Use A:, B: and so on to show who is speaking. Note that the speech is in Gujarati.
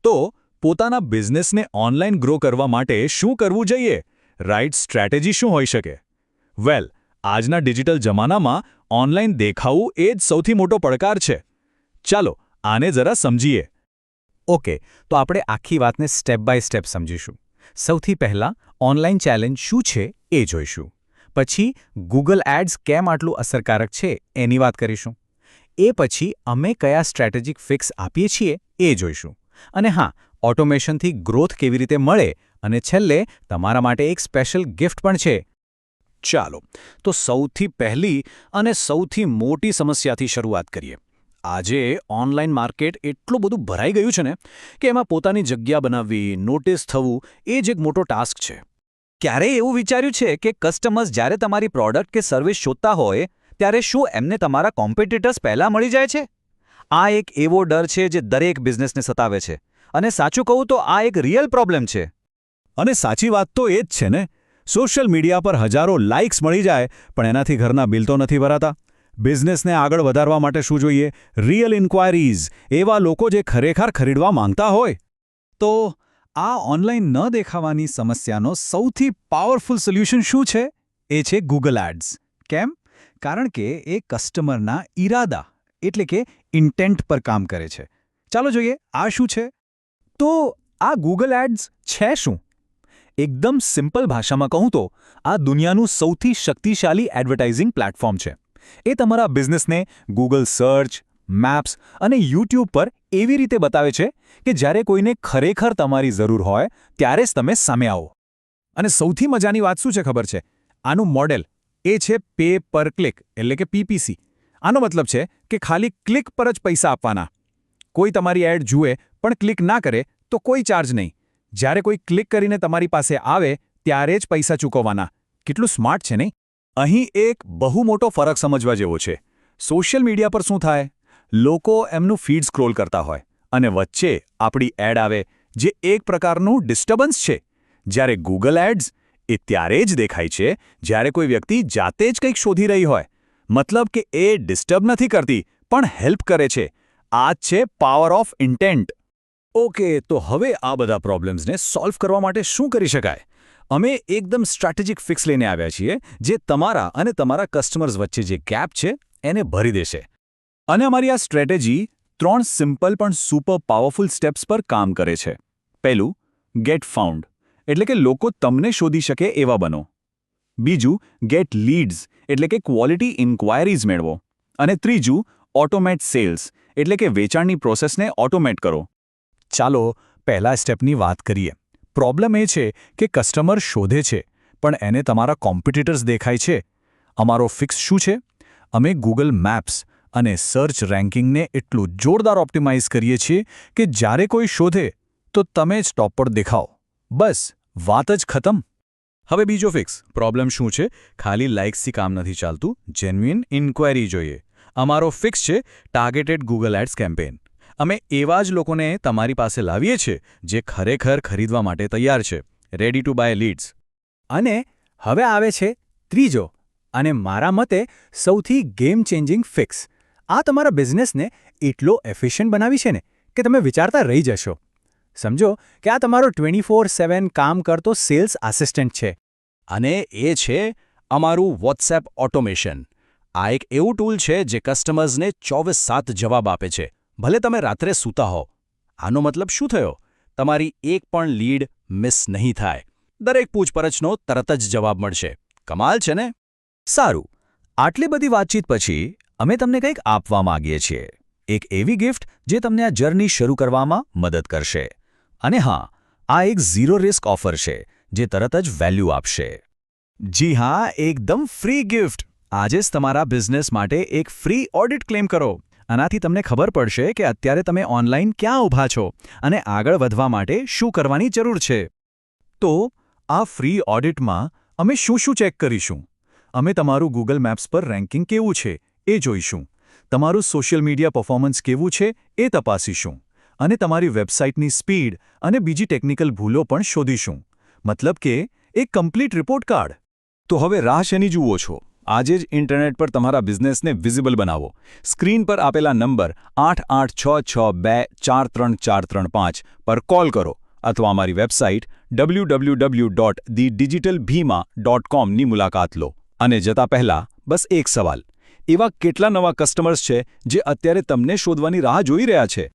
A: તો પોતાના બિઝનેસને ઓનલાઈન ગ્રો કરવા માટે શું કરવું જોઈએ? રાઇટ સ્ટ્રેટેજી શું હોઈ શકે? વેલ, આજના ડિજિટલ જમાનામાં ઓનલાઈન દેખાવું એ જ સૌથી મોટો પડકાર છે. ચાલો આને જરા સમજીએ.
B: ઓકે, તો આપણે આખી વાતને સ્ટેપ બાય સ્ટેપ સમજીશું. સૌથી પહેલાં ઓનલાઈન ચેલેન્જ શું છે એ જોઈશું. પછી ગૂગલ એડ્સ કેમ આટલું અસરકારક છે એની વાત કરીશું. એ પછી અમે કયા સ્ટ્રેટેજિક ફિક્સ આપીએ છીએ એ જોઈશું. અને હા, ઓટોમેશનથી ગ્રોથ કેવી રીતે મળે અને છેલ્લે તમારા માટે એક સ્પેશિયલ ગિફ્ટ પણ છે.
A: ચાલો તો સૌથી પહેલી અને સૌથી મોટી સમસ્યાથી શરૂઆત કરીએ. આજે ઓનલાઈન માર્કેટ એટલું બધું ભરાઈ ગયું છે ને કે એમાં પોતાની જગ્યા બનાવવી, નોટિસ થવું એ જ એક મોટો ટાસ્ક છે.
C: ક્યારેય એવું વિચાર્યું છે કે કસ્ટમર્સ જ્યારે તમારી પ્રોડક્ટ કે સર્વિસ શોધતા હોય ત્યારે શું એમને તમારા કોમ્પિટિટર્સ પહેલાં મળી જાય છે? આ એક એવો ડર છે જે દરેક બિઝનેસને સતાવે છે. અને સાચું કહું તો આ એક રિયલ પ્રોબ્લેમ છે.
A: અને સાચી વાત તો એ જ છે ને. સોશિયલ મીડિયા પર હજારો લાઇક્સ મળી જાય પણ એનાથી ઘરના બિલ તો નથી ભરાતા. બિઝનેસને આગળ વધારવા માટે શું જોઈએ? રિયલ ઇન્ક્વાયરીઝ, એવા લોકો જે ખરેખર ખરીદવા માંગતા હોય. તો આ ઓનલાઈન ન દેખાવાની સમસ્યાનો સૌથી પાવરફુલ સોલ્યુશન શું છે? એ છે ગૂગલ એડ્સ. કેમ? કારણ કે એ કસ્ટમરના ઈરાદા એટલે કે ઇન્ટેન્ટ પર કામ કરે છે. ચાલો જોઈએ આ શું છે. તો આ ગૂગલ એડ્સ છે શું? એકદમ સિમ્પલ ભાષામાં કહું તો આ દુનિયાનું સૌથી શક્તિશાળી એડવર્ટાઇઝિંગ પ્લેટફોર્મ છે. એ તમારા બિઝનેસને ગૂગલ સર્ચ, મેપ્સ અને યુટ્યુબ પર એવી રીતે બતાવે છે કે જ્યારે કોઈને ખરેખર તમારી જરૂર હોય ત્યારે જ તમે સામે આવો. અને સૌથી મજાની વાત શું છે ખબર છે? આનું મોડેલ એ છે પે પર ક્લિક એટલે કે PPC. આનો મતલબ છે કે ખાલી ક્લિક પર જ પૈસા આપવાના. કોઈ તમારી એડ જુએ પણ ક્લિક ના કરે તો કોઈ ચાર્જ નહીં. જ્યારે કોઈ ક્લિક કરીને તમારી પાસે આવે ત્યારે જ પૈસા ચૂકવવાના. કેટલું સ્માર્ટ છે નહીં? અહીં એક બહુ મોટો ફરક સમજવા જેવો છે. સોશિયલ મીડિયા પર શું થાય? લોકો એમનું ફીડ સ્ક્રોલ કરતા હોય અને વચ્ચે આપણી એડ આવે જે એક પ્રકારનું ડિસ્ટર્બન્સ છે. જ્યારે ગૂગલ એડ્સ એ ત્યારે જ દેખાય છે જ્યારે કોઈ વ્યક્તિ જાતે જ કંઈક શોધી રહી હોય. મતલબ કે એ ડિસ્ટર્બ નથી કરતી પણ હેલ્પ કરે છે. આ જ છે પાવર ઓફ ઇન્ટેન્ટ. ઓકે, તો હવે આ બધા પ્રોબ્લેમ્સને સોલ્વ કરવા માટે શું કરી શકાય? અમે એકદમ સ્ટ્રેટેજિક ફિક્સ લઈને આવ્યા છીએ જે તમારા અને તમારા કસ્ટમર્સ વચ્ચે જે ગેપ છે એને ભરી દેશે. અને અમારી આ સ્ટ્રેટેજી 3 સિમ્પલ પણ સુપર પાવરફુલ સ્ટેપ્સ પર કામ કરે છે. પહેલું, ગેટ ફાઉન્ડ એટલે કે લોકો તમને શોધી શકે એવા બનો. બીજું, ગેટ લીડ્સ એટલે કે ક્વોલિટી ઇન્ક્વાયરીઝ મેળવો. અને ત્રીજું, ઓટોમેટ સેલ્સ એટલે કે વેચાણની પ્રોસેસને ઓટોમેટ કરો. ચાલો પહેલા સ્ટેપની વાત કરીએ. પ્રોબ્લેમ એ છે કે કસ્ટમર શોધે છે પણ એને તમારા કોમ્પિટિટર્સ દેખાય છે. અમારો ફિક્સ શું છે? અમે ગૂગલ મેપ્સ અને સર્ચ રેન્કિંગને એટલું જોરદાર ઓપ્ટિમાઇઝ કરીએ છીએ કે જ્યારે કોઈ શોધે તો તમે જ ટોપ પર દેખાઓ. બસ વાત જ ખતમ. હવે બીજો ફિક્સ. પ્રોબ્લેમ શું છે? ખાલી લાઇક્સથી કામ નથી ચાલતું, જેન્યુઇન ઇન્ક્વાયરી જોઈએ. અમારો ફિક્સ છે ટાર્ગેટેડ ગૂગલ એડ્સ કેમ્પેન. અમે એવા જ લોકોને તમારી પાસે લાવીએ છીએ જે ખરેખર ખરીદવા માટે તૈયાર છે, રેડી ટુ બાય લીડ્સ.
B: અને હવે આવે છે ત્રીજો અને મારા મતે સૌથી ગેમ ચેન્જિંગ ફિક્સ. આ તમારા બિઝનેસને એટલો એફિશિયન્ટ બનાવી છે ને કે તમે વિચારતા રહી જશો. સમજો કે આ તમારો 24/7 કામ કરતો સેલ્સ આસિસ્ટન્ટ છે.
A: અને એ છે અમારું વોટ્સએપ ઓટોમેશન. આ એક એવું ટૂલ છે જે કસ્ટમર્સને 24/7 જવાબ આપે છે, ભલે તમે રાત્રે સૂતા હો. આનો મતલબ શું થયો? તમારી એક પણ લીડ મિસ નહીં થાય. દરેક પૂછપરછનો તરત જ જવાબ મળશે. કમાલ છે ને?
B: સારું, આટલી બધી વાતચીત પછી અમે તમને કંઈક આપવા માંગીએ છીએ. એક એવી ગિફ્ટ જે તમને આ જર્ની શરૂ કરવામાં મદદ કરશે. અને હા, આ એક ઝીરો રિસ્ક ઓફર છે જે તરત જ વેલ્યુ આપશે. જી હા, એકદમ ફ્રી ગિફ્ટ. આજે જ તમારા બિઝનેસ માટે એક ફ્રી ઓડિટ ક્લેમ કરો. આનાથી તમને ખબર પડશે કે અત્યારે તમે ઓનલાઈન ક્યાં ઊભા છો અને આગળ વધવા માટે શું કરવાની જરૂર છે. તો આ ફ્રી ઓડિટમાં અમે શું શું ચેક કરીશું? અમે તમારું ગૂગલ મેપ્સ પર રેન્કિંગ કેવું છે એ જોઈશું. તમારું સોશિયલ મીડિયા પરફોર્મન્સ કેવું છે એ તપાસીશું. અને તમારી વેબસાઇટની સ્પીડ અને બીજી ટેકનિકલ ભૂલો પણ શોધીશું. મતલબ કે એક કમ્પ્લીટ રિપોર્ટ કાર્ડ. તો હવે રાહ શેની જુઓ છો?
A: આજે જ ઇન્ટરનેટ પર તમારા બિઝનેસને વિઝિબલ બનાવો. સ્ક્રીન પર આપેલા નંબર 8866243435 પર કોલ કરો અથવા અમારી વેબસાઇટ www.thedigitalbhima.com ની મુલાકાત લો. અને જતા પહેલા બસ એક સવાલ: એવા કેટલા નવા કસ્ટમર્સ છે જે અત્યારે તમને શોધવાની રાહ જોઈ રહ્યા છે?